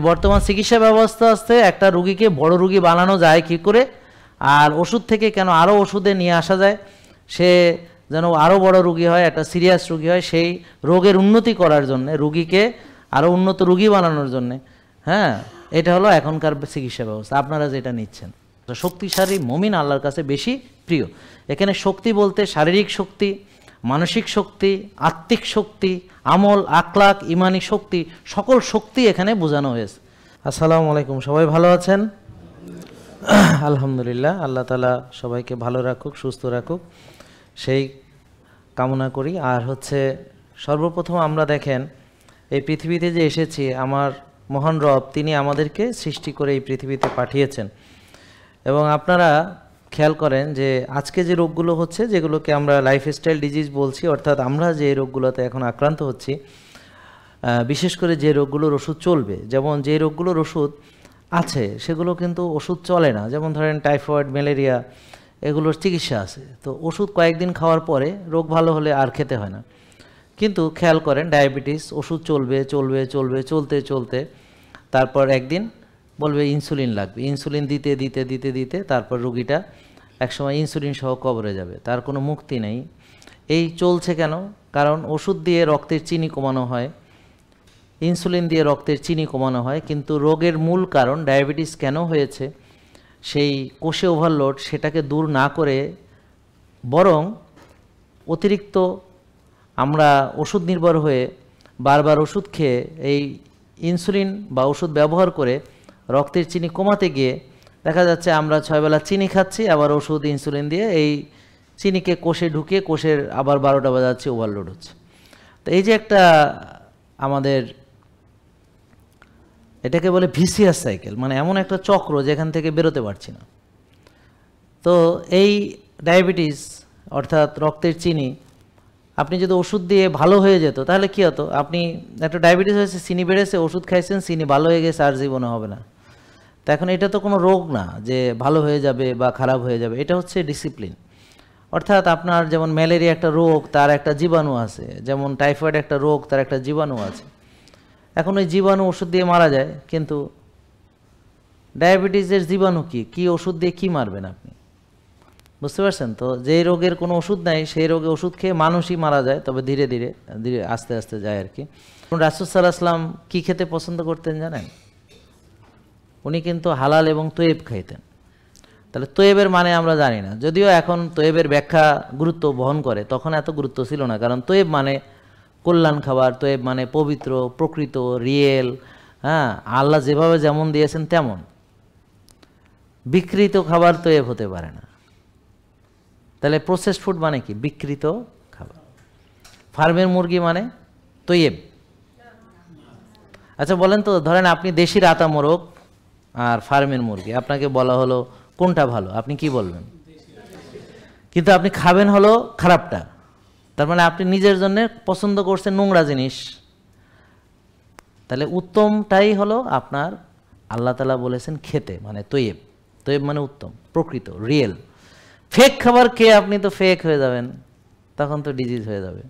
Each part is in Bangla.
বর্তমান চিকিৎসা ব্যবস্থা আছে একটা রোগীকে বড় রোগী বানানো যায় কি করে, আর ওষুধ থেকে কেন আরও ওষুধে নিয়ে আসা যায়, সে যেন আরও বড় রোগী হয়, একটা সিরিয়াস রোগী হয়, সেই রোগের উন্নতি করার জন্য, রোগীকে আরও উন্নত রোগী বানানোর জন্যে। হ্যাঁ, এটা হলো এখনকার চিকিৎসা ব্যবস্থা আপনারা যেটা নিচ্ছেন। শক্তিশালী মুমিন আল্লাহর কাছে বেশি প্রিয়। এখানে শক্তি বলতে শারীরিক শক্তি, মানসিক শক্তি, আত্মিক শক্তি, আমল, আখলাক, ইমানি শক্তি, সকল শক্তি এখানে বোঝানো হয়েছে। আসসালামু আলাইকুম, সবাই ভালো আছেন? আলহামদুলিল্লাহ, আল্লাহ তাআলা সবাইকে ভালো রাখুক, সুস্থ রাখুক, সেই কামনা করি। আর সর্বপ্রথম আমরা দেখেন এই পৃথিবীতে যে এসেছি, আমার মহান রব তিনি আমাদেরকে সৃষ্টি করে এই পৃথিবীতে পাঠিয়েছেন। এবং আপনারা খেয়াল করেন যে আজকে যে রোগগুলো হচ্ছে, যেগুলোকে আমরা লাইফস্টাইল ডিজিজ বলছি, অর্থাৎ আমরা যে রোগগুলোতে এখন আক্রান্ত হচ্ছি, বিশেষ করে যে রোগগুলোর ওষুধ চলবে, যেমন যে রোগগুলোর ওষুধ আছে সেগুলো কিন্তু ওষুধ চলে না। যেমন ধরেন টাইফয়েড, ম্যালেরিয়া, এগুলোর চিকিৎসা আছে, তো ওষুধ কয়েকদিন খাওয়ার পরে রোগ ভালো হলে আর খেতে হয় না। কিন্তু খেয়াল করেন ডায়াবেটিস, ওষুধ চলবে চলবে চলবে চলতে চলতে তারপর একদিন বলবে ইনসুলিন লাগবে, ইনসুলিন দিতে দিতে দিতে দিতে তারপর রোগীটা একসময় ইনসুলিন সহ কবরে যাবে, তার কোনো মুক্তি নেই। এই চলছে কেন? কারণ ওষুধ দিয়ে রক্তের চিনি কমানো হয়, ইনসুলিন দিয়ে রক্তের চিনি কমানো হয়, কিন্তু রোগের মূল কারণ ডায়াবেটিস কেন হয়েছে, সেই কোষে ওভারলোড, সেটাকে দূর না করে বরং অতিরিক্ত আমরা ওষুধ নির্ভর হয়ে বারবার ওষুধ খেয়ে এই ইনসুলিন বা ওষুধ ব্যবহার করে রক্তের চিনি কমাতে গিয়ে দেখা যাচ্ছে আমরা 6 বেলা চিনি খাচ্ছি, আবার ওষুধ ইনসুলিন দিয়ে এই চিনিকে কোষে ঢুকিয়ে কোষের আবার 12টা বাজাচ্ছে, ওভারলোড হচ্ছে। তো এই যে একটা আমাদের এটাকে বলে ভিসিয়াস সাইকেল, মানে এমন একটা চক্র যেখান থেকে বেরোতে পারছি না। তো এই ডায়াবেটিস অর্থাৎ রক্তের চিনি, আপনি যদি ওষুধ দিয়ে ভালো হয়ে যেত তাহলে কী হতো? আপনি একটা ডায়াবেটিস হয়েছে, চিনি বেড়েছে, ওষুধ খাইছেন, চিনি ভালো হয়ে গেছে, আর জীবনে হবে না। তো এখন এটা তো কোনো রোগ না যে ভালো হয়ে যাবে বা খারাপ হয়ে যাবে, এটা হচ্ছে ডিসিপ্লিন। অর্থাৎ আপনার যেমন ম্যালেরিয়া একটা রোগ, তার একটা জীবাণু আছে, যেমন টাইফয়েড একটা রোগ, তার একটা জীবাণু আছে। এখন ওই জীবাণু ওষুধ দিয়ে মারা যায়, কিন্তু ডায়াবেটিসের জীবাণু কি ওষুধ দিয়ে কি মারবেন আপনি? বুঝতে পারছেন তো? যেই রোগের কোনো ওষুধ নাই সেই রোগে ওষুধ খেয়ে মানুষই মারা যায়, তবে ধীরে ধীরে ধীরে আস্তে আস্তে যায় আর কি। রাসূল সাল্লাল্লাহু আলাইহি ওয়াসাল্লাম কী খেতে পছন্দ করতেন জানেন? উনি কিন্তু হালাল এবং তৈব খাইতেন। তাহলে তৈবের মানে আমরা জানি না, যদিও এখন তৈবের ব্যাখ্যা গুরুত্ব বহন করে, তখন এত গুরুত্ব ছিল না। কারণ তৈব মানে কল্যাণ খাবার, তৈব মানে পবিত্র, প্রকৃত, রিয়েল। হ্যাঁ, আল্লাহ যেভাবে যেমন দিয়েছেন তেমন। বিকৃত খাবার তৈব হতে পারে না। তাহলে প্রসেসড ফুড মানে কি? বিকৃত খাবার। ফার্মের মুরগি মানে তৈব। আচ্ছা বলেন তো, ধরেন আপনি দেশি রাতা মোরগ আর ফার্মের মুরগি, আপনাকে বলা হলো কোনটা ভালো, আপনি কি বলবেন? কিন্তু আপনি খাবেন হলো খারাপটা। তার মানে আপনি নিজের জন্য পছন্দ করছেন নোংরা জিনিস। তাহলে উত্তমটাই হলো আপনার, আল্লাহ তাআলা বলেছেন খেতে, মানে তৈব। তৈব মানে উত্তম, প্রকৃত, রিয়েল। ফেক খাবার খেয়ে আপনি তো ফেক হয়ে যাবেন, তখন তো ডিজিজ হয়ে যাবে।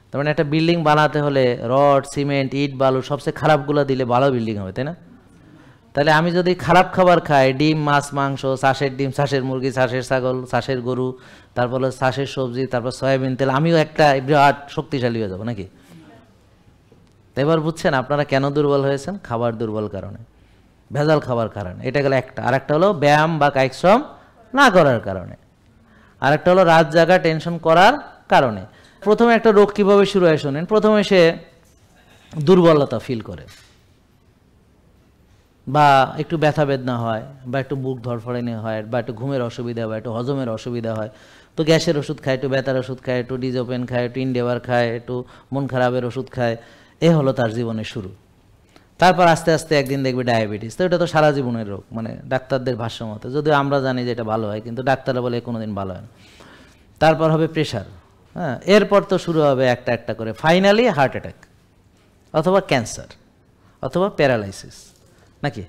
তার মানে একটা বিল্ডিং বানাতে হলে রড, সিমেন্ট, ইট, বালু সবচেয়ে খারাপগুলো দিলে ভালো বিল্ডিং হবে, তাই না? তাহলে আমি যদি খারাপ খাবার খাই, ডিম, মাছ, মাংস, চাষের ডিম, চাষের মুরগি, চাষের ছাগল, চাষের গরু, তারপরে চাষের সবজি, তারপর সয়াবিন তেল, আমিও একটা বিরাট শক্তিশালী হয়ে যাবো নাকি? এবার বুঝছেন আপনারা কেন দুর্বল হয়েছেন? খাবার দুর্বল কারণে, ভেজাল খাবার কারণে। এটা গেল একটা। আর একটা হলো ব্যায়াম বা কায়িক শ্রম না করার কারণে। আর একটা হলো রাত জাগা, টেনশন করার কারণে। প্রথমে একটা রোগ কীভাবে শুরু হয় শোনেন। প্রথমে সে দুর্বলতা ফিল করে, বা একটু ব্যথা বেদনা হয়, বা একটু বুক ধড়ফড়ানি হয়, বা একটু ঘুমের অসুবিধা হয়, একটু হজমের অসুবিধা হয়, তো গ্যাসের ওষুধ খায়, একটু ব্যথার ওষুধ খায়, একটু ডিজোপেন খায়, একটু ইনডেভার খায়, একটু মন খারাপের ওষুধ খায়। এ হলো তার জীবনের শুরু। তারপর আস্তে আস্তে একদিন দেখবে ডায়াবেটিস। তো এটা তো সারা জীবনের রোগ, মানে ডাক্তারদের ভাষ্য মতে, যদিও আমরা জানি যে এটা ভালো হয়, কিন্তু ডাক্তাররা বলে কোনোদিন ভালো হয় না। তারপর হবে প্রেশার, হ্যাঁ, এরপর তো শুরু হবে একটা একটা করে, ফাইনালি হার্ট অ্যাটাক, অথবা ক্যান্সার, অথবা প্যারালাইসিস, নাকি?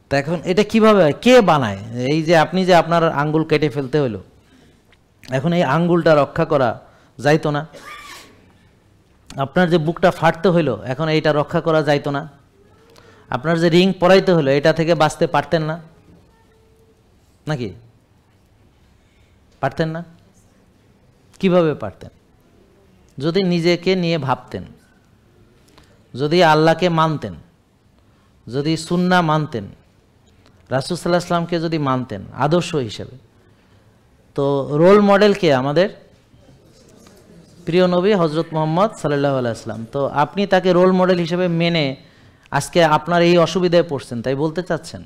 তা এখন এটা কিভাবে হয়, কে বানায়? এই যে আপনি যে আপনার আঙ্গুল কেটে ফেলতে হলো, এখন এই আঙ্গুলটা রক্ষা করা যাইতো না? আপনার যে বুকটা ফাটতে হইলো, এখন এইটা রক্ষা করা যাইতো না? আপনার যে রিং পরাইতে হলো এটা থেকে বাঁচতে পারতেন না নাকি? পারতেন না? কিভাবে পারতেন? যদি নিজেকে নিয়ে ভাবতেন, যদি আল্লাহকে মানতেন, যদি সুন্নাহ মানতেন, রাসূল সাল্লাল্লাহু আলাইহি ওয়াসাল্লামকে যদি মানতেন আদর্শ হিসেবে, তো রোল মডেল কে? আমাদের প্রিয় নবী হযরত মুহাম্মদ সাল্লাল্লাহু আলাইহি ওয়াসাল্লাম। তো আপনি তাকে রোল মডেল হিসেবে মেনে আজকে আপনার এই অসুবিধায় পড়ছেন, তাই বলতে চাচ্ছেন?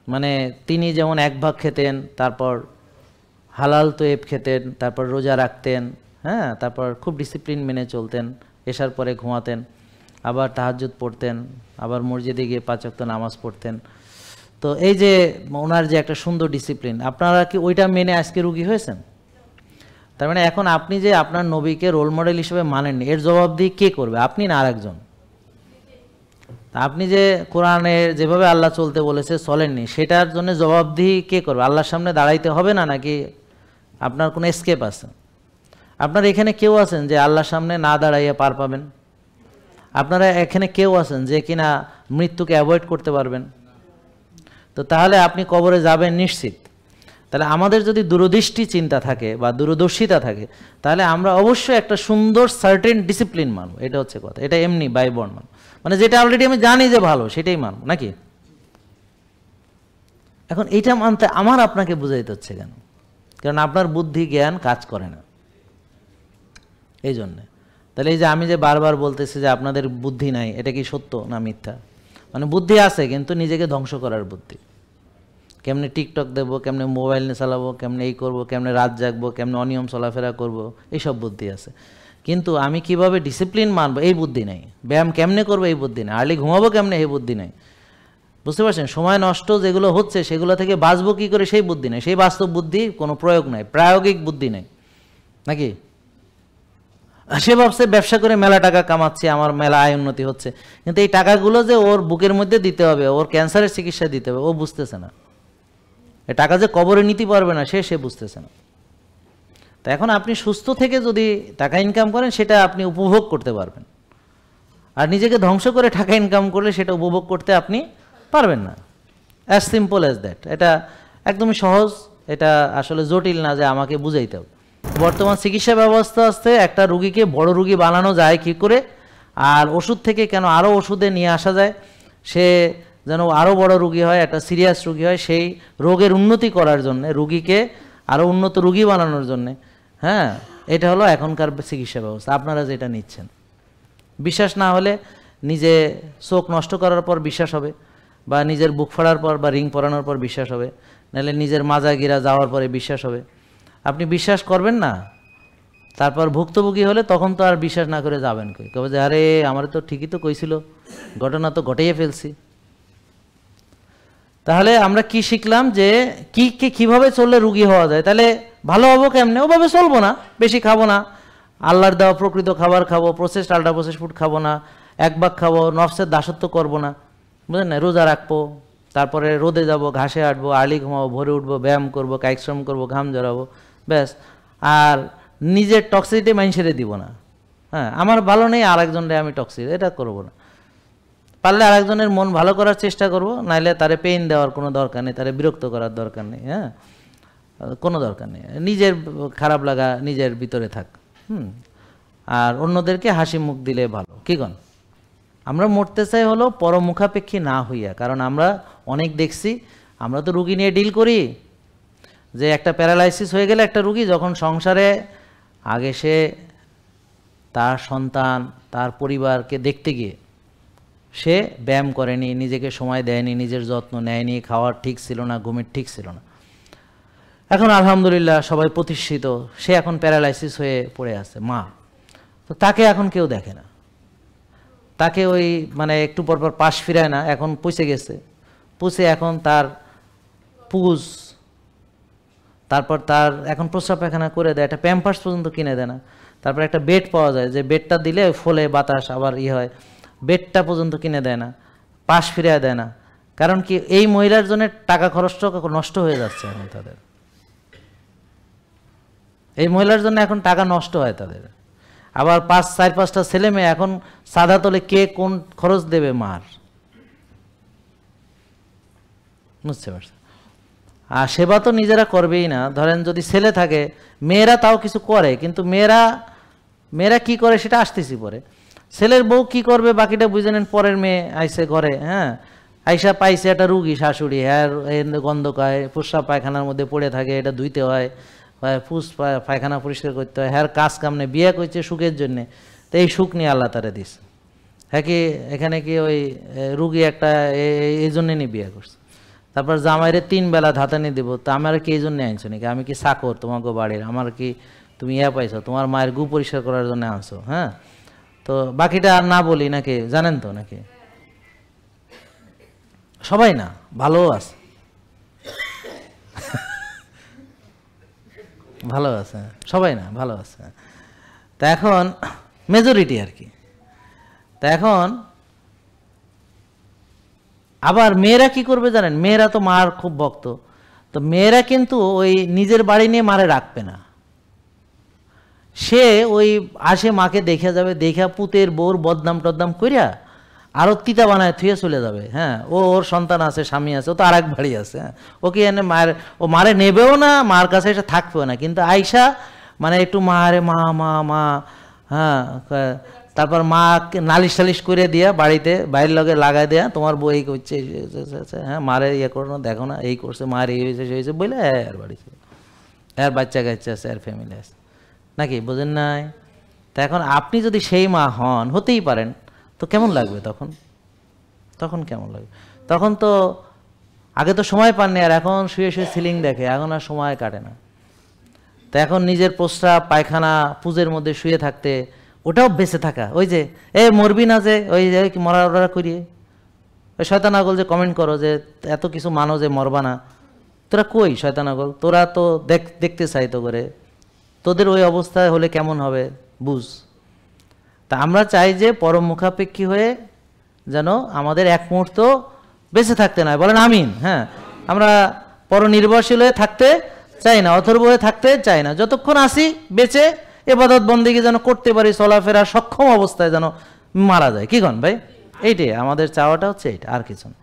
মানে তিনি যেমন এক ভাগ খেতেন, তারপর হালাল তৈব খেতেন, তারপর রোজা রাখতেন, হ্যাঁ, তারপর খুব ডিসিপ্লিন মেনে চলতেন, এশার পরে ঘুমাতেন, আবার তাহাজ্জুদ পড়তেন, আবার মসজিদে গিয়ে 5 ওয়াক্ত নামাজ পড়তেন। তো এই যে ওনার যে একটা সুন্দর ডিসিপ্লিন, আপনারা কি ওইটা মেনে আজকে রুগী হয়েছেন? তার মানে এখন আপনি যে আপনার নবীকে রোল মডেল হিসেবে মানেননি, এর জবাবদিহি কে করবে? আপনি না আরেকজন? আপনি যে কোরআনের যেভাবে আল্লাহ চলতে বলেছে চলেননি, সেটার জন্য জবাবদিহি কে করবে? আল্লাহর সামনে দাঁড়াইতে হবে না, নাকি আপনার কোনো এসকেপ আছে? আপনার এখানে কেউ আছেন যে আল্লাহর সামনে না দাঁড়াইয়া পার পাবেন? আপনারা এখানে কেউ আছেন যে কিনা মৃত্যুকে অ্যাভয়েড করতে পারবেন? তো তাহলে আপনি কবরে যাবেন নিশ্চিত। তাহলে আমাদের যদি দূরদৃষ্টি চিন্তা থাকে বা দূরদর্শিতা থাকে, তাহলে আমরা অবশ্যই একটা সুন্দর সার্টেন ডিসিপ্লিন মানব। এটা হচ্ছে কথা। এটা এমনি বাই বর্ণ মানব, মানে যেটা অলরেডি আমি জানি যে ভালো সেটাই মানব, নাকি? এখন এইটা মানতে আমার আপনাকে বুঝাইতে হচ্ছে কেন? কারণ আপনার বুদ্ধি জ্ঞান কাজ করে না, এই জন্যে। তাহলে এই যে আমি যে বারবার বলতেছি যে আপনাদের বুদ্ধি নাই, এটা কি সত্য না মিথ্যা? মানে বুদ্ধি আছে, কিন্তু নিজেকে ধ্বংস করার বুদ্ধি। কেমনে টিকটক দেবো, কেমনে মোবাইল নিয়ে চালাবো, কেমনে এই করবো, কেমনে রাত জাগবো, কেমনে অনিয়ম চলাফেরা করবো, এইসব বুদ্ধি আছে। কিন্তু আমি কিভাবে ডিসিপ্লিন মানবো এই বুদ্ধি নেই। ব্যায়াম কেমনে করবো এই বুদ্ধি নেই। আর্লি ঘুমাবো কেমনে এই বুদ্ধি নেই। বুঝতে পারছেন? সময় নষ্ট যেগুলো হচ্ছে সেগুলো থেকে বাঁচবো কী করে সেই বুদ্ধি নেই। সেই বাস্তব বুদ্ধি কোনো প্রয়োগ নাই, প্রায়োগিক বুদ্ধি নেই, নাকি? সে ভাবছে ব্যবসা করে মেলা টাকা কামাচ্ছে, আমার মেলা আয় উন্নতি হচ্ছে, কিন্তু এই টাকাগুলো যে ওর বুকের মধ্যে দিতে হবে, ওর ক্যান্সারের চিকিৎসা দিতে হবে, ও বুঝতেছে না। এ টাকা যে কবরে নিতে পারবে না সে বুঝতেছে না। তো এখন আপনি সুস্থ থেকে যদি টাকা ইনকাম করেন সেটা আপনি উপভোগ করতে পারবেন, আর নিজেকে ধ্বংস করে টাকা ইনকাম করলে সেটা উপভোগ করতে আপনি পারবেন না। As simple as that. এটা একদমই সহজ, এটা আসলে জটিল না যে আমাকে বুঝাইতে হবে। বর্তমান চিকিৎসা ব্যবস্থা আছে, একটা রুগীকে বড় রুগী বানানো যায় কি করে, আর ওষুধ থেকে কেন আরও ওষুধে নিয়ে আসা যায়, সে যেন আরও বড় রুগী হয়, একটা সিরিয়াস রুগী হয়, সেই রোগের উন্নতি করার জন্যে, রুগীকে আরও উন্নত রুগী বানানোর জন্যে। হ্যাঁ, এটা হলো এখনকার চিকিৎসা ব্যবস্থা। আপনারা যেটা নিচ্ছেন, বিশ্বাস না হলে নিজে চোখ নষ্ট করার পর বিশ্বাস হবে, বা নিজের বুক ফাড়ার পর বা রিং পরানোর পর বিশ্বাস হবে, নাহলে নিজের মাজা গিরা যাওয়ার পরে বিশ্বাস হবে। আপনি বিশ্বাস করবেন না, তারপর ভুক্তভোগী হলে তখন তো আর বিশ্বাস না করে যাবেন কই, কবে যে আরে আমার তো ঠিকই তো কইছিল, ঘটনা তো ঘটেই ফেলছি। তাহলে আমরা কি শিখলাম যে কিভাবে চললে রুগী হওয়া যায়। তাহলে ভালো হবো কেমনে? ওভাবে চলবো না, বেশি খাবো না, আল্লাহর দেওয়া প্রকৃত খাবার খাবো, প্রসেসড আল্ট্রা প্রসেস ফুড খাবো না, এক ভাগ খাবো, নফসের দাসত্ব করবো না, বুঝলেন না? রোজা রাখবো, তারপরে রোদে যাব, ঘাসে হাঁটবো, আর্লি ঘুমাবো, ভোরে উঠবো, ব্যায়াম করবো, কায়িক শ্রম করবো, ঘাম জড়াবো, ব্যাস। আর নিজের টক্সিসিটি মাইন্ড ছেড়ে দিব না। হ্যাঁ, আমার ভালো নেই আরেকজনরে আমি টক্সিক, এটা করবো না। পারলে আরেকজনের মন ভালো করার চেষ্টা করব, নাইলে তারে পেইন দেওয়ার কোনো দরকার নেই, তারে বিরক্ত করার দরকার নেই। হ্যাঁ, কোনো দরকার নেই। নিজের খারাপ লাগা নিজের ভিতরে থাক, আর অন্যদেরকে হাসি মুখ দিলে ভালো। কি কন? আমরা মরতে চাই হলো পরমুখাপেক্ষী না হইয়া, কারণ আমরা অনেক দেখছি, আমরা তো রুগী নিয়ে ডিল করি, যে একটা প্যারালাইসিস হয়ে গেলে একটা রুগী যখন সংসারে আগে সে তার সন্তান তার পরিবারকে দেখতে গিয়ে সে ব্যায়াম করেনি, নিজেকে সময় দেয়নি, নিজের যত্ন নেয়নি, খাওয়ার ঠিক ছিল না, ঘুমের ঠিক ছিল না, এখন আলহামদুলিল্লাহ সবাই প্রতিষ্ঠিত, সে এখন প্যারালাইসিস হয়ে পড়ে আছে মা, তো তাকে এখন কেউ দেখে না, তাকে ওই মানে একটু পরপর পাশ ফিরায় না, এখন পুষে গেছে, পুষে এখন তার পুজ, তারপর তার এখন প্রস্রাব পায়খানা করে দেয়, একটা প্যাম্পার্স পর্যন্ত কিনে দেয় না, তারপর একটা বেড পাওয়া যায় যে বেডটা দিলে ফলে বাতাস আবার হয়, বেডটা পর্যন্ত কিনে দেয় না, পাশ ফিরিয়ে দেয় না। কারণ কি? এই মহিলার জন্য টাকা খরচটা নষ্ট হয়ে যাচ্ছে এখন তাদের, এই মহিলার জন্য এখন টাকা নষ্ট হয় তাদের। আবার 4-5টা ছেলে মেয়ে, এখন সাদা তলে কে কোন খরচ দেবে মার? বুঝতে পারছেন? আর সেবা তো নিজেরা করবেই না। ধরেন যদি ছেলে থাকে, মেয়েরা তাও কিছু করে, কিন্তু মেয়েরা কি করে সেটা আসতেছি পরে। ছেলের বউ কি করবে বাকিটা বুঝে নেন। পরের মেয়ে আইসে ঘরে, হ্যাঁ, আইসা পাইছে একটা রুগী শাশুড়ি, হ্যাঁ, গন্ধ খায়, প্রস্রাব পায়খানার মধ্যে পড়ে থাকে, এটা ধুইতে হয়, পায়খানা পরিষ্কার করতে হয়, হ্যাঁ, কাজ কাম নেই, বিয়ে করছে সুখের জন্যে, তো এই সুখ নিয়ে আল্লাহ তারা দিস। হ্যাঁ, কি এখানে কি ওই রুগী একটা এই জন্যে নিয়ে বিয়ে করছে। তারপর জামাইরে 3 বেলা ধাতানি দিব, তো আমার কি এই জন্য আনছো নাকি? আমি কি চাকর তোমাকে বাড়ির? আমার কি তুমি পাইছো? তোমার মায়ের গু পরিষ্কার করার জন্য আনছো? হ্যাঁ, তো বাকিটা আর না বলি নাকি, জানেন তো নাকি? সবাই না, ভালো আছে, ভালো আছে, সবাই না, ভালো আছে। তা এখন মেজরিটি আর কি। তা এখন আবার মেয়েরা কি করবে জানেন? মেয়েরা তো মার খুব ভক্ত, তো মেয়েরা কিন্তু ওই নিজের বাড়ি নিয়ে মারে রাখবে না। সে ওই আসে মাকে দেখে যাবে, দেখা পুতের বউর বদনাম টদনাম করিয়া আরও তিতা বানায় থুয়ে চলে যাবে। হ্যাঁ, ওর সন্তান আছে, স্বামী আছে, ও তো আর এক বাড়ি আছে। হ্যাঁ, ওকে এনে ও মারে নেবেও না, মার কাছে এসে থাকবেও না, কিন্তু আইসা মানে একটু মারে মা মা মা, হ্যাঁ, তারপর মা নালিশ টালিশ করে দিয়া বাড়িতে বাইরের লগে লাগাই দেয়া, তোমার বউ এই করছে, হ্যাঁ, মারে ইয়ে করো না, দেখো না, এই করছে, মার এই হয়েছে সে হয়েছে বলে আর বাড়িতে এর বাচ্চা কাচ্চা আছে, এর ফ্যামিলি আছে নাকি, বোঝেন নাই? তা এখন আপনি যদি সেই মা হন, হতেই পারেন, তো কেমন লাগবে তখন? তখন কেমন লাগবে? তখন তো আগে তো সময় পাননি, আর এখন শুয়ে শুয়ে সিলিং দেখে, এখন আর সময় কাটে না। তো এখন নিজের প্রস্রাব পায়খানা পুজের মধ্যে শুয়ে থাকতে, ওটাও বেঁচে থাকা। ওই যে মরবি না, যে ওই মরার অর্ডার করিয়ে ওই শয়তানাগল যে কমেন্ট করো যে এত কিছু মানো যে মরবা না, তোরা কই শয়তানাগল? তোরা তো দেখতে চাই তো করে, তোদের ওই অবস্থায় হলে কেমন হবে বুঝ। তা আমরা চাই যে পরম মুখাপেক্ষী হয়ে যেন আমাদের এক মুহূর্ত বেঁচে থাকতে নয়, বলেন আমিন। হ্যাঁ, আমরা পরনির্ভরশীল হয়ে থাকতে চাই না, অথর্ব হয়ে থাকতে চাই না। যতক্ষণ আসি বেঁচে ইবাদত বন্দেগী যেন করতে পারি, চলাফেরা সক্ষম অবস্থায় যেন মারা যায়। কি কন ভাই? এইটাই আমাদের চাওয়াটা হচ্ছে, এইটা, আর কিছু না।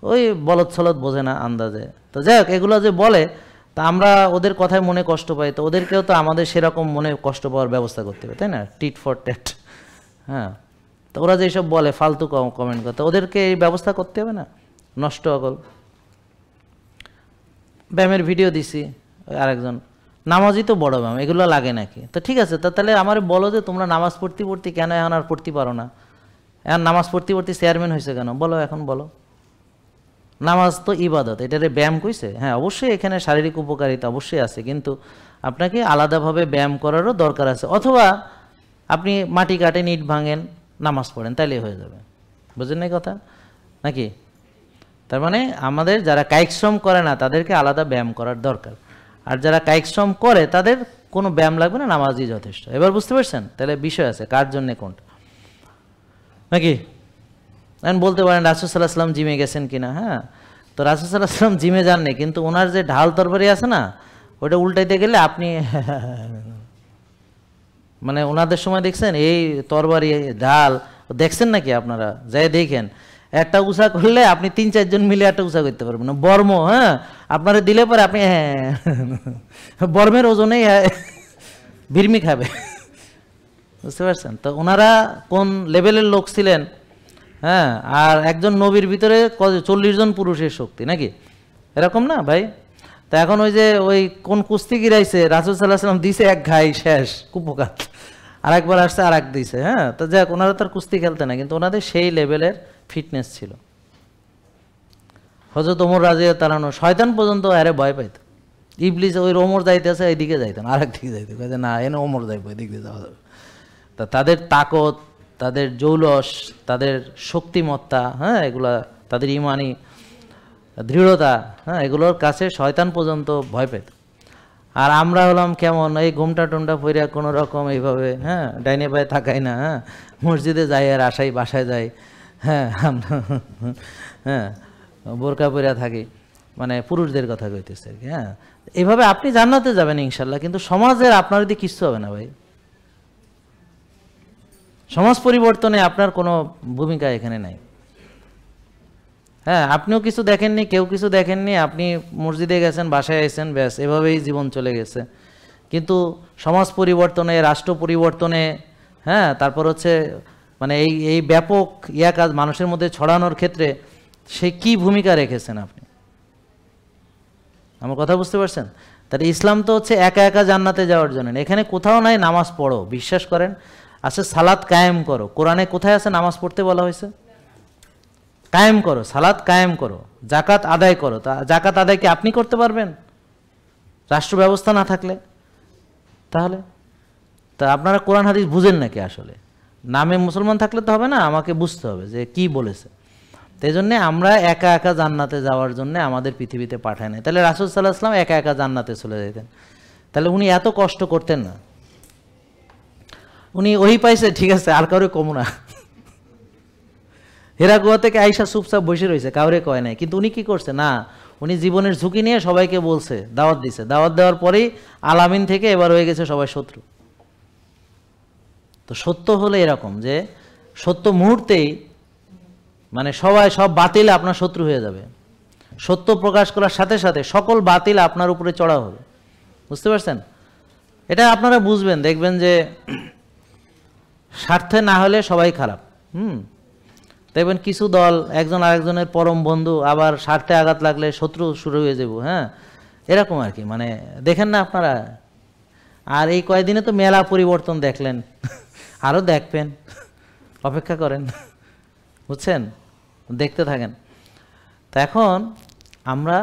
ওই বলদ ছলদ বোঝে না আন্দাজে। তো যাই হোক, এগুলো যে বলে, তা আমরা ওদের কথায় মনে কষ্ট পাই, তো ওদেরকেও তো আমাদের সেরকম মনে কষ্ট পাওয়ার ব্যবস্থা করতে হবে, তাই না? Tit for tat. হ্যাঁ, তো ওরা যেসব বলে ফালতু কমেন্ট করতে, ওদেরকে এই ব্যবস্থা করতে হবে না? নষ্ট অকল। ব্যায়ামের ভিডিও দিছি, ওই আরেকজন নামাজই তো বড় ব্যায়াম, এগুলো লাগে নাকি? তো ঠিক আছে, তা তাহলে আমার বলো যে তোমরা নামাজ পড়তে পড়তে কেন এখন আর পড়তে পারো না? এখন নামাজ পড়তে পড়তে চেয়ারম্যান হয়েছে কেন? বলো, এখন বলো। নামাজ তো ইবাদত, এটারে ব্যায়াম কইছে? হ্যাঁ, অবশ্যই এখানে শারীরিক উপকারিতা অবশ্যই আছে, কিন্তু আপনাকে আলাদাভাবে ব্যায়াম করারও দরকার আছে। অথবা আপনি মাটি কাটেন, ইট ভাঙেন, নামাজ পড়েন, তাইলে হয়ে যাবে। বুঝলেন না কথা নাকি? তার মানে আমাদের যারা কায়িক শ্রম করে না তাদেরকে আলাদা ব্যায়াম করার দরকার, আর যারা কায়িক শ্রম করে তাদের কোনো ব্যায়াম লাগবে না, নামাজই যথেষ্ট। এবার বুঝতে পারছেন? তাহলে বিষয় আছে কার জন্যে কোনটা নাকি। এখন বলতে পারেন রাসূল সাল্লাল্লাহু আলাইহি ওয়াসাল্লাম জিমে গেছেন কিনা। হ্যাঁ, তো রাসূল সাল্লাল্লাহু আলাইহি ওয়াসাল্লাম জিমে যাননি, কিন্তু ওনার যে ঢাল তরবারি আছে না, ওটা উল্টাইতে গেলে আপনি মানে ওনাদের সময় দেখছেন এই তরবারি ঢাল দেখছেন নাকি? আপনারা যাই দেখেন, একটা উষা করলে আপনি 3-4 জন মিলে একটা উষা করতে পারবেন না। বর্ম, হ্যাঁ, আপনারা দিলে পরে আপনি বর্মের ওজনেই ভিড়মি খাবে। বুঝতে পারছেন? তো ওনারা কোন লেভেলের লোক ছিলেন। হ্যাঁ, আর একজন নবীর ভিতরে 40 জন পুরুষের শক্তি নাকি, এরকম না ভাই? তা এখন ওই যে ওই কোন কুস্তি গিরাইছে, রাসূল সাল্লাল্লাহু আলাইহি ওয়াসাল্লাম দিছে এক ঘাই শেষ কুপকাত, আর একবার আসছে আর এক দিছে। হ্যাঁ, তো যাক, ওনারা তো আর কুস্তি খেলতে না, কিন্তু ওনাদের সেই লেভেলের ফিটনেস ছিল। হযরত ওমর রাদিয়াল্লাহু তাআলা শয়তান পর্যন্ত আরে ভয় পাইত। ইবলিস ওই ওমর যাইতেছে এইদিকে যাইতেন, আর একদিকে যাইতে কইতে না, এনে ওমর যাইবো, এদিক দিয়ে যাওয়া যাবে। তা তাদের তাকত, তাদের জৌলস, তাদের শক্তিমত্তা, হ্যাঁ, এগুলা তাদের ইমানি দৃঢ়তা, হ্যাঁ, এগুলোর কাছে শয়তান পর্যন্ত ভয় পেত। আর আমরা হলাম কেমন, এই ঘুমটা টুমটা পইরা কোনো রকম এইভাবে, হ্যাঁ, ডাইনে পায়ে থাকাই না, হ্যাঁ, মসজিদে যাই আর আসাই, বাসায় যাই, হ্যাঁ, হ্যাঁ, বোরকা পইরা থাকি, মানে পুরুষদের কথা কইতেছে আর কি। হ্যাঁ, এইভাবে আপনি জান্নাতে যাবেন ইনশাল্লাহ, কিন্তু সমাজের আপনার দিকে কিচ্ছু হবে না ভাই। সমাজ পরিবর্তনে আপনার কোনো ভূমিকা এখানে নাই। হ্যাঁ, আপনিও কিছু দেখেননি, কেউ কিছু দেখেননি, আপনি মসজিদে গেছেন, বাসায় আইছেন, ব্যাস এভাবেই জীবন চলে গেছে। কিন্তু সমাজ পরিবর্তনে, রাষ্ট্র পরিবর্তনে, হ্যাঁ, তারপর হচ্ছে মানে এই ব্যাপক কাজ মানুষের মধ্যে ছড়ানোর ক্ষেত্রে সে কি ভূমিকা রেখেছেন আপনি? আমার কথা বুঝতে পারছেন? তাহলে ইসলাম তো হচ্ছে একা একা জান্নাতে যাওয়ার জন্য। এখানে কোথাও নাই নামাজ পড়ো, বিশ্বাস করেন, আছে সালাত কায়েম করো। কোরআনে কোথায় আছে নামাজ পড়তে বলা হয়েছে? কায়েম করো, সালাত কায়েম করো, জাকাত আদায় করো। তা জাকাত আদায় কি আপনি করতে পারবেন রাষ্ট্র ব্যবস্থা না থাকলে? তাহলে তা আপনারা কোরআন হাদিস বুঝেন নাকি? আসলে নামে মুসলমান থাকলে তো হবে না, আমাকে বুঝতে হবে যে কি বলেছে। এই জন্যে আমরা একা একা জান্নাতে যাওয়ার জন্য আমাদের পৃথিবীতে পাঠায় নাই। তাহলে রাসূল সাল্লাল্লাহু আলাইহি ওয়াসাল্লাম একা একা জান্নাতে চলে যেতেন, তাহলে উনি এত কষ্ট করতেন না। উনি ওই পাইছে, ঠিক আছে, আর কাউরে কমু না। হেরা গুহা থেকে আইসা চুপচাপ বসে রয়েছে, কাউরে কয় নাই। কিন্তু উনি কি করছে? না, উনি জীবনের ঝুঁকি নিয়ে সবাইকে বলছে, দাওয়াত দিছে। দাওয়াত দেওয়ার পরেই আলামিন থেকে এবার হয়ে গেছে সবাই শত্রু। তো সত্য হলো এরকম যে সত্য মুহূর্তেই মানে সবাই সব বাতিল আপনার শত্রু হয়ে যাবে। সত্য প্রকাশ করার সাথে সাথে সকল বাতিল আপনার উপরে চড়া হবে। বুঝতে পারছেন? এটা আপনারা বুঝবেন, দেখবেন যে স্বার্থে না হলে সবাই খারাপ। দেখবেন কিছু দল একজন আরেকজনের পরম বন্ধু, আবার স্বার্থে আঘাত লাগলে শত্রু শুরু হয়ে যাব। হ্যাঁ, এরকম আর কি, মানে দেখেন না আপনারা। আর এই কয়েকদিনে তো মেলা পরিবর্তন দেখলেন, আরও দেখবেন, অপেক্ষা করেন, বুঝছেন, দেখতে থাকেন। তা এখন আমরা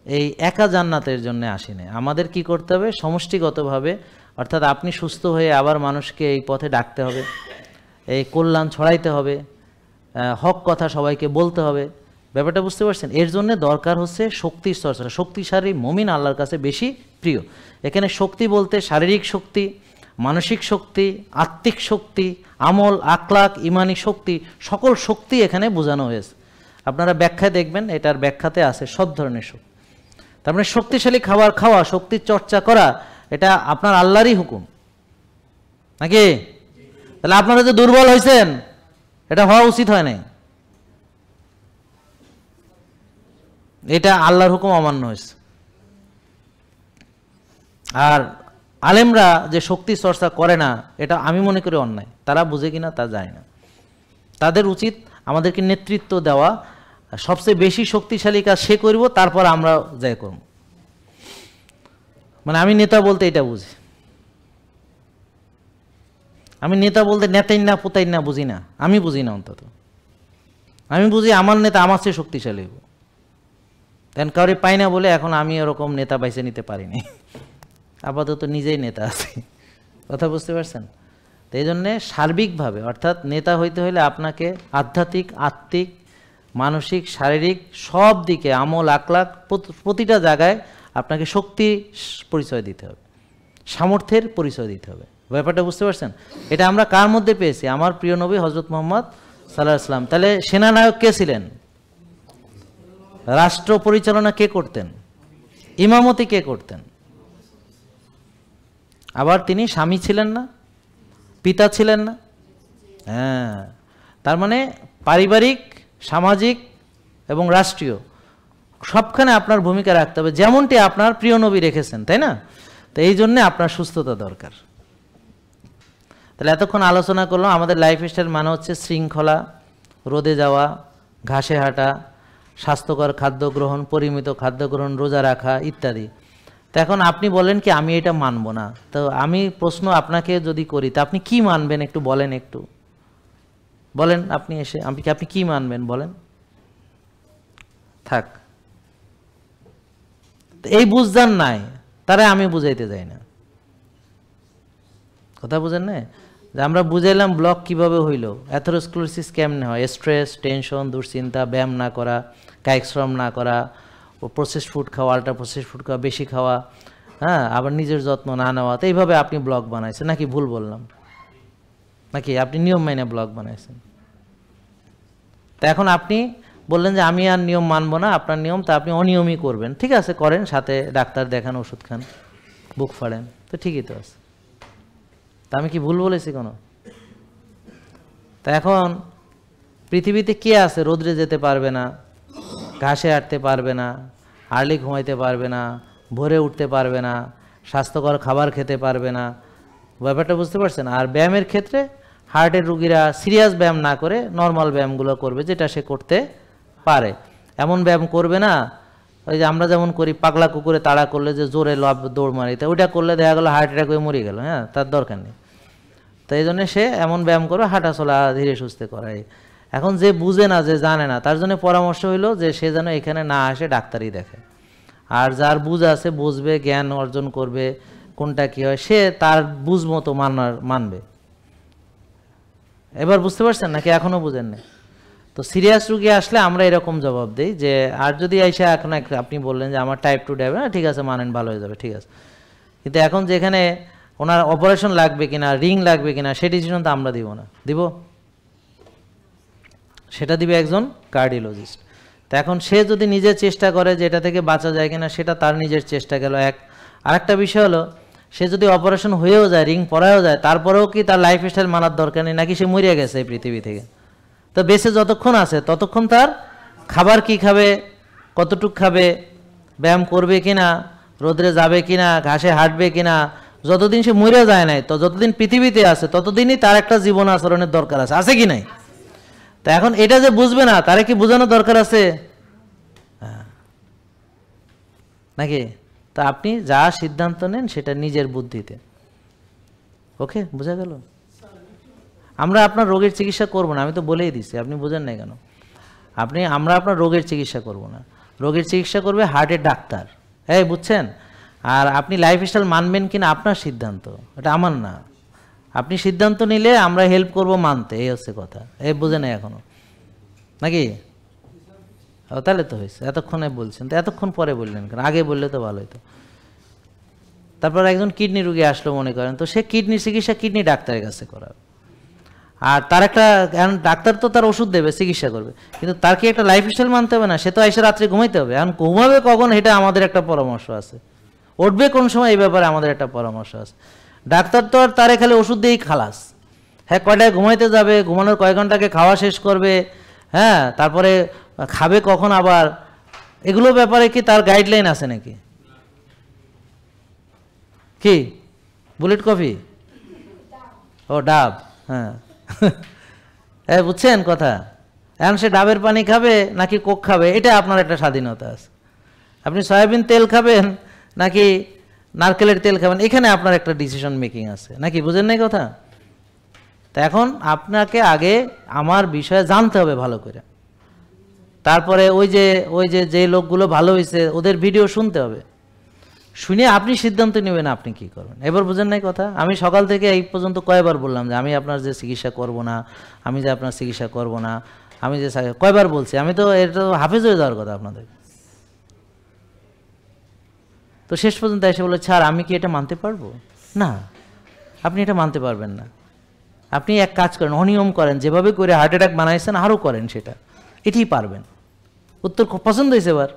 এই একা জান্নাতের জন্য আসি না, আমাদের কি করতে হবে? সমষ্টিগতভাবে, অর্থাৎ আপনি সুস্থ হয়ে আবার মানুষকে এই পথে ডাকতে হবে, এই কল্যাণ ছড়াইতে হবে, হক কথা সবাইকে বলতে হবে। ব্যাপারটা বুঝতে পারছেন? এর জন্য দরকার হচ্ছে শক্তির চর্চা। শক্তিশালী মুমিন আল্লাহর কাছে বেশি প্রিয়। এখানে শক্তি বলতে শারীরিক শক্তি, মানসিক শক্তি, আত্মিক শক্তি, আমল, আখলাক, ইমানি শক্তি, সকল শক্তি এখানে বোঝানো হয়েছে। আপনারা ব্যাখ্যায় দেখবেন, এটার ব্যাখ্যাতে আছে সব ধরনের শক্তি। তার মানে শক্তিশালী খাবার খাওয়া, শক্তির চর্চা করা, এটা আপনার আল্লাহরই হুকুম, নাকি? তাহলে আপনারা যে দুর্বল হয়েছেন, এটা হওয়া উচিত হয় নাই, এটা আল্লাহর হুকুম অমান্য হয়েছে। আর আলেমরা যে শক্তি চর্চা করে না, এটা আমি মনে করি অন্যায়। তারা বুঝে কিনা তা যায় না। তাদের উচিত আমাদেরকে নেতৃত্ব দেওয়া, সবচেয়ে বেশি শক্তিশালী কাজ সে করব, তারপর আমরা যাই করব। মানে আমি নেতা বলতে এটা বুঝি। আমি নেতা বলতে নেতাই না পোতাই না বুঝি না, আমি বুঝি না। অন্তত আমি বুঝি আমার নেতা আমার চেয়ে শক্তিশালী হইব। তেন কাউরে পাই না বলে এখন আমি এরকম নেতা বাইছে নিতে পারিনি, আপাতত নিজেই নেতা আছি। কথা বুঝতে পারছেন? তো এই জন্যে সার্বিকভাবে, অর্থাৎ নেতা হইতে হলে আপনাকে আধ্যাত্মিক, আত্মিক, মানসিক, শারীরিক সব দিকে, আমল, আখলাক, প্রতিটা জায়গায় আপনাকে শক্তি পরিচয় দিতে হবে, সামর্থ্যের পরিচয় দিতে হবে। ব্যাপারটা বুঝতে পারছেন? এটা আমরা কার মধ্যে পেয়েছি? আমার প্রিয় নবী হযরত মুহাম্মদ সাল্লাল্লাহু আলাইহি ওয়াসাল্লাম। তাহলে সেনানায়ক কে ছিলেন? রাষ্ট্র পরিচালনা কে করতেন? ইমামতি কে করতেন? আবার তিনি স্বামী ছিলেন না, পিতা ছিলেন না? হ্যাঁ, তার মানে পারিবারিক, সামাজিক এবং রাষ্ট্রীয় সবখানে আপনার ভূমিকা রাখতে হবে, যেমনটি আপনার প্রিয় নবী রেখেছেন, তাই না? তো এই জন্যে আপনার সুস্থতা দরকার। তাহলে এতক্ষণ আলোচনা করলাম আমাদের লাইফস্টাইল মানে হচ্ছে শৃঙ্খলা, রোদে যাওয়া, ঘাসে হাঁটা, স্বাস্থ্যকর খাদ্য গ্রহণ, পরিমিত খাদ্য গ্রহণ, রোজা রাখা ইত্যাদি। তো এখন আপনি বলেন কি আমি এটা মানব না, তো আমি প্রশ্ন আপনাকে যদি করি, তা আপনি কি মানবেন একটু বলেন, একটু বলেন। আপনি এসে আপনি কি মানবেন বলেন? থাক, এই বুঝদান নাই, তারা আমি বুঝাইতে যাই না। কথা বুঝেন না? যে আমরা বুঝাইলাম ব্লক কিভাবে হইল, অ্যাথেরোস্ক্লেরোসিস কেমনে হয়, স্ট্রেস, টেনশন, দুশ্চিন্তা, ব্যায়াম না করা, কায়িক শ্রম না করা, প্রসেসড ফুড খাওয়া, আল্ট্রা প্রসেসড ফুড খাওয়া, বেশি খাওয়া, হ্যাঁ, আবার নিজের যত্ন না নেওয়া। তো এইভাবে আপনি ব্লগ বানাইছেন, নাকি ভুল বললাম? নাকি আপনি নিয়ম মাইনে ব্লগ বানাইছেন? তা এখন আপনি বললেন যে আমি আর নিয়ম মানবো না, আপনার নিয়ম, তা আপনি অনিয়মই করবেন। ঠিক আছে, করেন, সাথে ডাক্তার দেখান, ওষুধ খান, বুক ফাড়েন, তো ঠিকই তো আছে। তা আমি কি ভুল বলেছি কোনো? তা এখন পৃথিবীতে কে আছে রোদ্রে যেতে পারবে না, ঘাসে হাঁটতে পারবে না, আর্লি ঘুমাইতে পারবে না, ভোরে উঠতে পারবে না, স্বাস্থ্যকর খাবার খেতে পারবে না। ব্যাপারটা বুঝতে পারছেন? আর ব্যায়ামের ক্ষেত্রে হার্টের রুগীরা সিরিয়াস ব্যায়াম না করে নর্মাল ব্যায়ামগুলো করবে, যেটা সে করতে পারে। এমন ব্যায়াম করবে না ওই যে আমরা যেমন করি পাগলা কুকুরে তাড়া করলে যে জোরে দৌড় মারি, তা ওইটা করলে দেখা গেলো হার্ট অ্যাটাক হয়ে মরে গেল। হ্যাঁ, তার দরকার নেই। তো এই জন্য সে এমন ব্যায়াম করবে হাঁটা চলা ধীরে সুস্থে করায়। এখন যে বুঝে না, যে জানে না, তার জন্য পরামর্শ হইলো যে সে যেন এখানে না আসে, ডাক্তারই দেখে। আর যার বুঝ আছে, বুঝবে, জ্ঞান অর্জন করবে কোনটা কী হয়, সে তার বুঝ মতো মানবে। এবার বুঝতে পারছেন নাকি এখনও বুঝেন না? তো সিরিয়াস রুগী আসলে আমরা এরকম জবাব দিই যে, আর যদি এসে এখন আপনি বললেন যে আমার টাইপ 2 ডায়াবেটিস, ঠিক আছে মানেন, ভালো হয়ে যাবে, ঠিক আছে। কিন্তু এখন যেখানে ওনার অপারেশন লাগবে কিনা, রিং লাগবে কিনা, সেই ডিসিশন তো আমরা দিব না। দিব? সেটা দিবে একজন কার্ডিওলজিস্ট। তো এখন সে যদি নিজে চেষ্টা করে যে এটা থেকে বাঁচা যায় কিনা, সেটা তার নিজের চেষ্টা গেল এক। আরেকটা বিষয় হলো, সে যদি অপারেশন হয়েও যায়, রিং পরাও যায়, তারপরেও কি তার লাইফস্টাইল মানার দরকার নেই, নাকি সে মরিয়া গেছে এই পৃথিবী থেকে? তো বেঁচে যতক্ষণ আছে ততক্ষণ তার খাবার কি খাবে, কতটুক খাবে, ব্যায়াম করবে কিনা, রোদরে যাবে কিনা, ঘাসে হাঁটবে কিনা, যতদিন সে মরে যায় নাই, তো যতদিন পৃথিবীতে আছে ততদিনই তার একটা জীবন আচরণের দরকার আছে কি নাই? তো এখন এটা যে বুঝবে না, তারে কি বোঝানোর দরকার আছে নাকি? তা আপনি যা সিদ্ধান্ত নেন সেটা নিজের বুদ্ধিতে। ওকে, বোঝা গেল? আমরা আপনার রোগের চিকিৎসা করব না, আমি তো বলেই দিচ্ছি, আপনি বোঝেন না কেন? আমরা আপনার রোগের চিকিৎসা করব না, রোগের চিকিৎসা করবে হার্টের ডাক্তার। এই বুঝছেন? আর আপনি লাইফস্টাইল মানবেন কিনা আপনার সিদ্ধান্ত, এটা আমার না। আপনি সিদ্ধান্ত নিলে আমরা হেল্প করব মানতে, এই হচ্ছে কথা। এই বুঝে নেই এখনো নাকি? ও তাহলে তো হয়েছে, এতক্ষণে বলছেন, তো এতক্ষণ পরে বললেন কেন? আগে বললে তো ভালো হতো। তারপর একজন কিডনি রোগী আসলো মনে করেন, তো সে কিডনি চিকিৎসা কিডনি ডাক্তারের কাছে করাবে। আর তার একটা ডাক্তার তো তার ওষুধ দেবে, চিকিৎসা করবে, কিন্তু তার কি একটা লাইফস্টাইল মানতে হবে না? সে তো এসে রাত্রে ঘুমাইতে হবে। এখন ঘুমাবে কখন, এটা আমাদের একটা পরামর্শ আছে। উঠবে কোন সময়, এই ব্যাপারে আমাদের একটা পরামর্শ আছে। ডাক্তার তো আর তারে খালি ওষুধ দিয়েই খালাস। হ্যাঁ, কয়টায় ঘুমাইতে যাবে, ঘুমানোর কয় ঘন্টাকে খাওয়া শেষ করবে, হ্যাঁ, তারপরে খাবে কখন আবার, এগুলো ব্যাপারে কি তার গাইডলাইন আছে নাকি? কি বুলেট কফি? ও ডাব, হ্যাঁ। হ্যাঁ, বুঝছেন কথা? এখন সে ডাবের পানি খাবে নাকি কোক খাবে, এটা আপনার একটা স্বাধীনতা আছে। আপনি সয়াবিন তেল খাবেন নাকি নারকেলের তেল খাবেন, এখানে আপনার একটা ডিসিশন মেকিং আছে নাকি? বুঝেন নাই কথা? তা এখন আপনাকে আগে আমার বিষয়ে জানতে হবে ভালো করে, তারপরে ওই যে লোকগুলো ভালো হয়েছে ওদের ভিডিও শুনতে হবে, শুনে আপনি সিদ্ধান্ত নেবেন আপনি কি করবেন। এবার বুঝেন নাই কথা? আমি সকাল থেকে এই পর্যন্ত কয়বার বললাম যে আমি আপনার যে চিকিৎসা করব না, আমি যে আপনার চিকিৎসা করব না, আমি যে কয়বার বলছি? আমি তো এটা হাফেজ হয়ে যাওয়ার কথা আপনাদের। তো শেষ পর্যন্ত এসে বলে, স্যার আমি কি এটা মানতে পারবো না? আপনি এটা মানতে পারবেন না। আপনি এক কাজ করেন, অনিয়ম করেন, যেভাবে করে হার্ট অ্যাটাক বানাইছেন আরও করেন, সেটা এটাই পারবেন। উত্তর খুব পছন্দ হয়েছে। এবার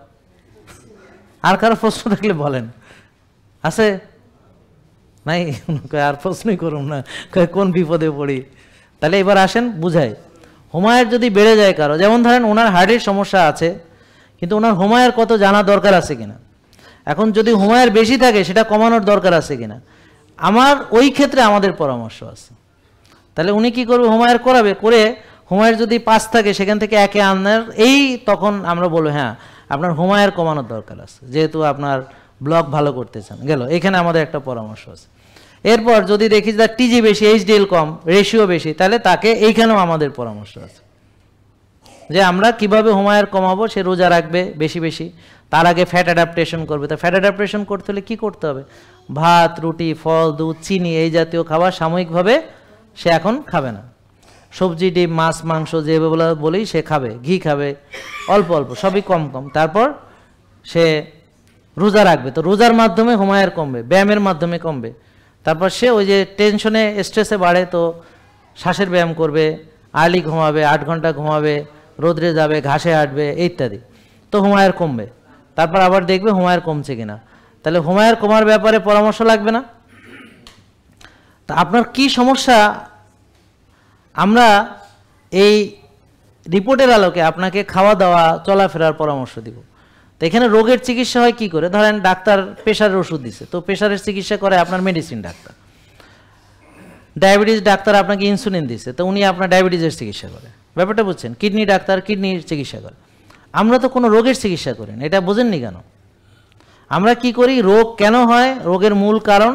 আর কারো প্রশ্ন থাকলে বলেন। আছে নাই? আর প্রশ্নই করুন না, কোন বিপদে পড়ি। তাহলে এবার আসেন বুঝাই। হোমায়ের যদি বেড়ে যায় কারো, যেমন ধরেন ওনার হার্টের সমস্যা আছে, কিন্তু ওনার হোমায়ের কত জানা দরকার আছে কিনা, এখন যদি হোমায়ের বেশি থাকে সেটা কমানোর দরকার আছে কিনা, আমার ওই ক্ষেত্রে আমাদের পরামর্শ আছে। তাহলে উনি কি করবে, হোমায়ের করাবে, করে হোমায়ের যদি 5 থাকে সেখান থেকে 1-এ আনার, এই তখন আমরা বলবো হ্যাঁ আপনার হোমায়ের কমানোর দরকার আছে, যেহেতু আপনার ব্লক ভালো করতে চান। গেল, এখানে আমাদের একটা পরামর্শ আছে। এরপর যদি দেখি যে টিজি বেশি, এইচডিএল কম, রেশিও বেশি, তাহলে তাকে এইখানেও আমাদের পরামর্শ আছে যে আমরা কিভাবে হোমায়ের কমাবো। সে রোজা রাখবে বেশি বেশি, তার আগে ফ্যাট অ্যাডাপ্টেশন করবে। তো ফ্যাট অ্যাডাপ্টেশন করতে হলে কী করতে হবে? ভাত, রুটি, ফল, দুধ, চিনি এই জাতীয় খাবার সাময়িকভাবে সে এখন খাবে না। সবজি, ডিম, মাছ, মাংস যেগুলো বলি সে খাবে, ঘি খাবে অল্প অল্প, সবই কম কম। তারপর সে রোজা রাখবে, তো রোজার মাধ্যমে হোমায়ের কমবে, ব্যায়ামের মাধ্যমে কমবে। তারপর সে ওই যে টেনশনে স্ট্রেসে বাড়ে, তো শ্বাসের ব্যায়াম করবে, আর্লি ঘুমাবে, 8 ঘন্টা ঘুমাবে, রোদ্রে যাবে, ঘাসে হাঁটবে ইত্যাদি, তো হোমায়ের কমবে। তারপর আবার দেখবে হোমায়ের কমছে কিনা। তাহলে হোমায়ের কমার ব্যাপারে পরামর্শ লাগবে না? তা আপনার কি সমস্যা, আমরা এই রিপোর্টের আলোকে আপনাকে খাওয়া দাওয়া চলাফেরার পরামর্শ দিব। তো এখানে রোগের চিকিৎসা হয় কি করে? ধরেন ডাক্তার প্রেশারের ওষুধ দিছে, তো প্রেশারের চিকিৎসা করে আপনার মেডিসিন ডাক্তার। ডায়াবেটিস ডাক্তার আপনাকে ইনসুলিন দিছে, তো উনি আপনার ডায়াবেটিসের চিকিৎসা করে। ব্যাপারটা বুঝছেন? কিডনি ডাক্তার কিডনির চিকিৎসা করে। আমরা তো কোনো রোগের চিকিৎসা করি না, এটা বোঝেননি কেন? আমরা কি করি, রোগ কেন হয়, রোগের মূল কারণ,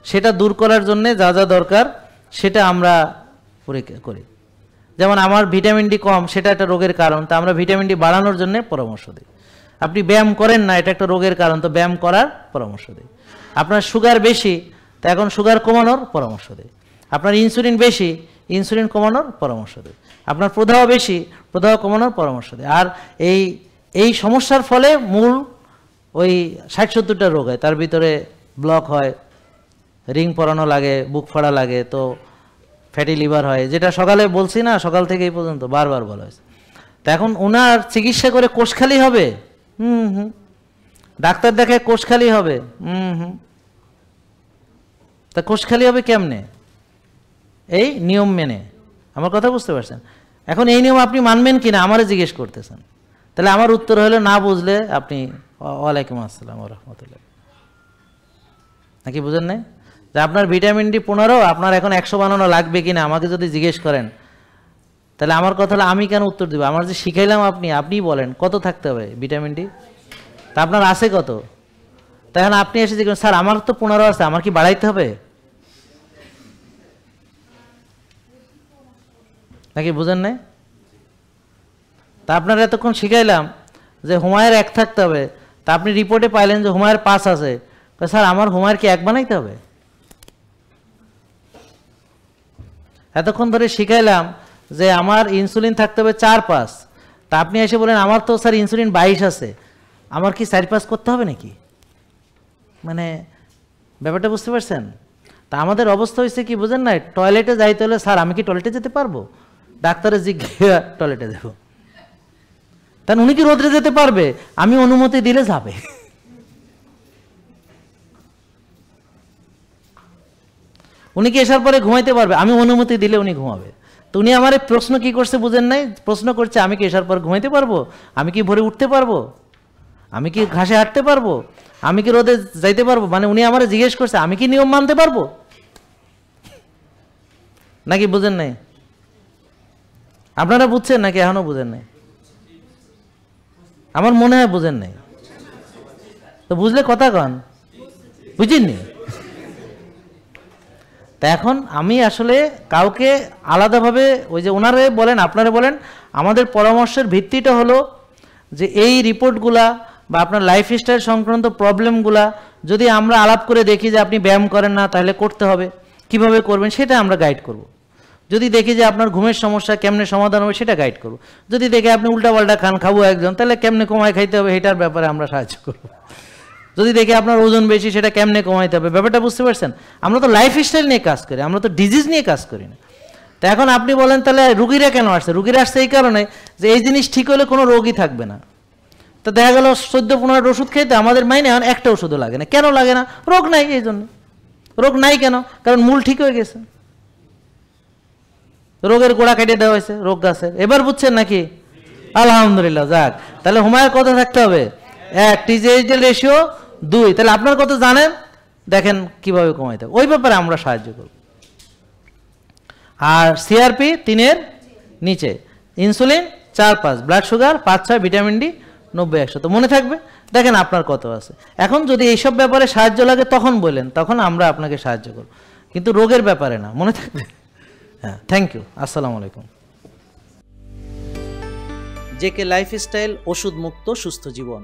সেটা দূর করার জন্য যা যা দরকার সেটা আমরা পরীক্ষা করি। যেমন আমার ভিটামিন ডি কম, সেটা একটা রোগের কারণ, তা আমরা ভিটামিন ডি বাড়ানোর জন্য পরামর্শ দিই। আপনি ব্যায়াম করেন না, এটা একটা রোগের কারণ, তো ব্যায়াম করার পরামর্শ দিই। আপনার সুগার বেশি, তো এখন সুগার কমানোর পরামর্শ দিই। আপনার ইনসুলিন বেশি, ইনসুলিন কমানোর পরামর্শ দিই। আপনার প্রদাহ বেশি, প্রদাহ কমানোর পরামর্শ দিই। আর এই সমস্যার ফলে মূল ওই 60-70টা রোগ হয়, তার ভিতরে ব্লক হয়, রিং পরানো লাগে, বুক ফাড়া লাগে, তো ফ্যাটি লিভার হয়, যেটা সকালে বলছি না, সকাল থেকে এই পর্যন্ত বারবার বলা হয়েছে। তো এখন ওনার চিকিৎসা করে কোষখালি হবে? ডাক্তার দেখে কোষখালি হবে? তা কোষখালি হবে কেমনে? এই নিয়ম মেনে। আমার কথা বুঝতে পারছেন? এখন এই নিয়ম আপনি মানবেন কিনা আমারে জিজ্ঞেস করতেছেন। তাহলে আমার উত্তর হলো না বুঝলে আপনি ওয়ালাইকুম আসসালাম ওয়া রাহমাতুল্লাহ। নাকি বুঝেন নাই? যে আপনার ভিটামিন ডি 15, আপনার এখন 100 বানানো লাগবে কিনা আমাকে যদি জিজ্ঞেস করেন, তাহলে আমার কথা হলো আমি কেন উত্তর দিব? আমার যে শিখাইলাম আপনিই বলেন কত থাকতে হবে ভিটামিন ডি, তা আপনার আছে কত? তখন আপনি এসে জিজ্ঞেস, স্যার আমার তো 15 আছে, আমার কি বাড়াইতে হবে? নাকি বুঝেন নাই? তা আপনারা এতক্ষণ শিখাইলাম যে হুমায়ের 1 থাকতে হবে, তা আপনি রিপোর্টে পাইলেন যে হুমায়ের 5 আছে, স্যার আমার হুমায়ের কি 1 বানাইতে হবে? এতক্ষণ ধরে শিখাইলাম যে আমার ইনসুলিন থাকতে হবে 4-5, তা আপনি এসে বলেন আমার তো স্যার ইনসুলিন 22 আছে, আমার কি 4-5 করতে হবে নাকি? মানে ব্যাপারটা বুঝতে পারছেন? তা আমাদের অবস্থা হয়েছে কি বুঝেন না, টয়লেটে যাইতে হলে স্যার আমি কি টয়লেটে যেতে পারবো? ডাক্তারের জিজ্ঞাসা টয়লেটে যাব, তাহলে উনি কি রোদ্রে যেতে পারবে? আমি অনুমতি দিলে যাবে। উনি কি আসার পরে ঘুমাইতে পারবে? আমি অনুমতি দিলে উনি ঘুমাবে। তো উনি আমার প্রশ্ন কি করছে বুঝেন নাই? প্রশ্ন করছে আমি কি আসার পর ঘুমাইতে পারবো? আমি কি ভোরে উঠতে পারবো? আমি কি ঘাসে হাঁটতে পারবো? আমি কি রোদে যাইতে পারবো? মানে উনি আমার জিজ্ঞেস করছে আমি কি নিয়ম মানতে পারবো? নাকি বুঝেন নাই? আপনারা বুঝছেন নাকি এখনো বুঝেন নাই? আমার মনে হয় বুঝেন নাই। তো বুঝলে কথা কন, বুঝিনি? তা এখন আমি আসলে কাউকে আলাদাভাবে, ওই যে ওনারে বলেন আপনারা বলেন, আমাদের পরামর্শের ভিত্তিটা হলো যে এই রিপোর্টগুলা বা আপনার লাইফস্টাইল সংক্রান্ত প্রবলেমগুলা যদি আমরা আলাপ করে দেখি যে আপনি ব্যায়াম করেন না, তাহলে করতে হবে, কিভাবে করবেন সেটা আমরা গাইড করব। যদি দেখি যে আপনার ঘুমের সমস্যা কেমনে সমাধান হবে সেটা গাইড করব। যদি দেখি আপনি উল্টাপাল্টা খান খাবো একজন, তাহলে কেমনে কমায় খাইতে হবে এটার ব্যাপারে আমরা সাহায্য করব। যদি দেখি আপনার ওজন বেশি, সেটা কেমনে কমাইতে হবে, ব্যাপারটা বুঝতে পারছেন? আমরা তো লাইফস্টাইল নিয়ে কাজ করি, আমরা তো ডিজিজ নিয়ে কাজ করি না। তো এখন আপনি বলেন তাহলে রুগীরা কেন আসছে? রুগীরা আসছে এই কারণে যে এই জিনিস ঠিক হলে কোনো রোগই থাকবে না। তো দেখা গেল 14-15 ওষুধ খেতে আমাদের মাইনে এখন একটা ওষুধও লাগে না। কেন লাগে না? রোগ নাই, এই জন্য। রোগ নাই কেন? কারণ মূল ঠিক হয়ে গেছে, রোগের গোড়া কেটে দেওয়া হয়েছে রোগ গাছের। এবার বুঝছেন নাকি? আলহামদুলিল্লাহ, যাক। তাহলে হুমায়ের কত থাকতে হবে? 1, টিজিএইচডি রেশিও 2। তাহলে আপনার কত জানেন, দেখেন কিভাবে কমাইতে হবে, ওই ব্যাপারে আমরা সাহায্য করব। আর সিআরপি 3-এর নিচে, insulin 4-5, blood sugar 5-6, vitamin D 90-100। তো মনে থাকবে, দেখেন আপনার কত আছে। এখন যদি এইসব ব্যাপারে সাহায্য লাগে তখন বলেন, তখন আমরা আপনাকে সাহায্য করব, কিন্তু রোগের ব্যাপারে না। মনে থাকবে? হ্যাঁ, থ্যাংক ইউ। আসসালামু আলাইকুম। জেকে লাইফস্টাইল, ওষুধ মুক্ত সুস্থ জীবন।